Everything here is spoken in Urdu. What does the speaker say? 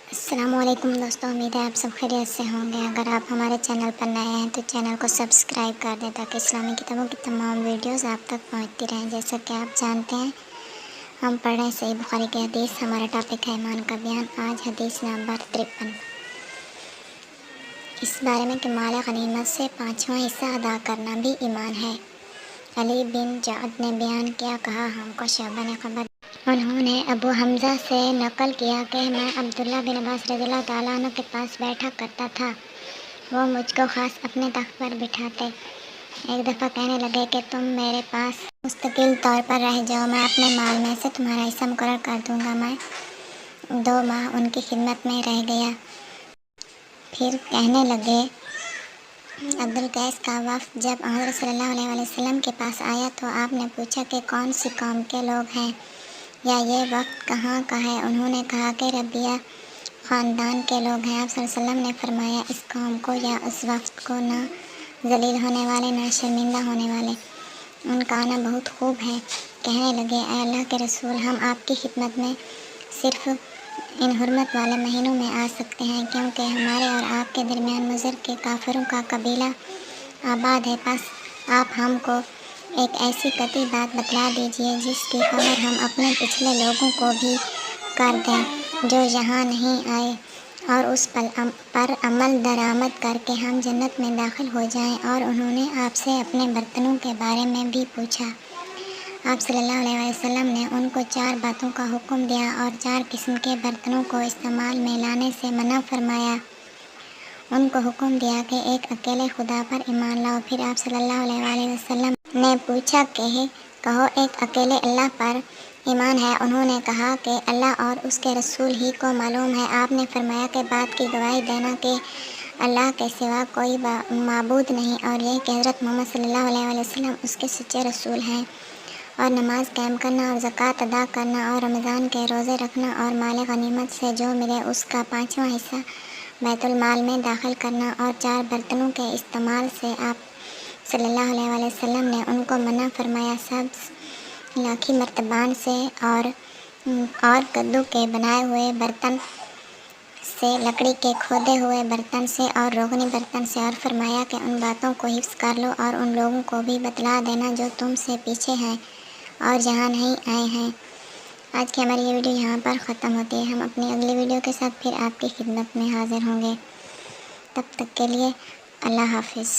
السلام علیکم دوستوں، امید ہے آپ سب خیریت سے ہوں گے۔ اگر آپ ہمارے چینل پر نئے ہیں تو چینل کو سبسکرائب کر دیں تاکہ اسلامی کتابوں کی تمام ویڈیوز آپ تک پہنچتی رہیں۔ جیسا کہ آپ جانتے ہیں، ہم پڑھ رہے ہیں صحیح بخاری کی حدیث۔ ہمارا ٹاپک ہے ایمان کا بیان۔ آج حدیث نمبر 53، اس بارے میں کہ مال غنیمت سے 5واں حصہ ادا کرنا بھی ایمان ہے۔ علی بن جعد نے بیان کیا، کہا ہم کو شعبہ نے خبر، انہوں نے ابو حمزہ سے نقل کیا کہ میں عبداللہ بن عباس رضی اللہ تعالیٰ عنہ کے پاس بیٹھا کرتا تھا، وہ مجھ کو خاص اپنے تخت پر بٹھاتے۔ ایک دفعہ کہنے لگے کہ تم میرے پاس مستقل طور پر رہ جاؤ، میں اپنے مال میں سے تمہارا حصہ مقرر کر دوں گا۔ میں 2 ماہ ان کی خدمت میں رہ گیا۔ پھر کہنے لگے، عبدالقیس کا وفد جب حضرت صلی اللہ علیہ وسلم کے پاس آیا تو آپ نے پوچھا کہ کون سی قوم کے لوگ ہیں یا یہ وفد کہاں کا ہے؟ انہوں نے کہا کہ ربیہ خاندان کے لوگ ہیں۔ آپ صلی اللہ علیہ وسلم نے فرمایا، اس قوم کو یا اس وفد کو نہ ذلیل ہونے والے نہ شرمندہ ہونے والے، ان کا آنا بہت خوب ہے۔ کہنے لگے، اے اللہ کے رسول، ہم آپ کی خدمت میں صرف ان حرمت والے مہینوں میں آ سکتے ہیں، کیونکہ ہمارے اور آپ کے درمیان مضر کے کافروں کا قبیلہ آباد ہے۔ پس آپ ہم کو ایک ایسی قطعی بات بتلا دیجئے جس کی خبر ہم اپنے پچھلے لوگوں کو بھی کر دیں جو یہاں نہیں آئے، اور اس پر عمل درآمد کر کے ہم جنت میں داخل ہو جائیں۔ اور انہوں نے آپ سے اپنے برتنوں کے بارے میں بھی پوچھا۔ آپ صلی اللہ علیہ وسلم نے ان کو 4 باتوں کا حکم دیا اور 4 قسم کے برتنوں کو استعمال میں لانے سے منع فرمایا۔ ان کو حکم دیا کہ ایک اکیلے خدا پر ایمان لاؤ۔ پھر آپ صلی اللہ علیہ وسلم نے پوچھا کہ کہو، ایک اکیلے اللہ پر ایمان ہے؟ انہوں نے کہا کہ اللہ اور اس کے رسول ہی کو معلوم ہے۔ آپ نے فرمایا کہ بات کی گواہی دینا کہ اللہ کے سوا کوئی معبود نہیں، اور یہ کہ حضرت محمد صلی اللہ علیہ وسلم اس کے سچے رسول ہیں، اور نماز قائم کرنا اور زکوٰۃ ادا کرنا اور رمضان کے روزے رکھنا اور مال غنیمت سے جو ملے اس کا 5واں حصہ بیت المال میں داخل کرنا اور 4 برتنوں کے استعمال سے آپ صلی اللہ علیہ وسلم نے ان کو منع فرمایا۔ سبز لاکھی مرتبان سے اور کدو کے بنائے ہوئے برتن سے، لکڑی کے کھودے ہوئے برتن سے اور روغنی برتن سے، اور فرمایا کہ ان باتوں کو حفظ کر لو اور ان لوگوں کو بھی بتلا دینا جو تم سے پیچھے ہیں اور یہاں نہیں آئے ہیں۔ آج کی ہماری یہ ویڈیو یہاں پر ختم ہوتی ہے۔ ہم اپنی اگلی ویڈیو کے ساتھ پھر آپ کی خدمت میں حاضر ہوں گے۔ تب تک کے لیے اللہ حافظ۔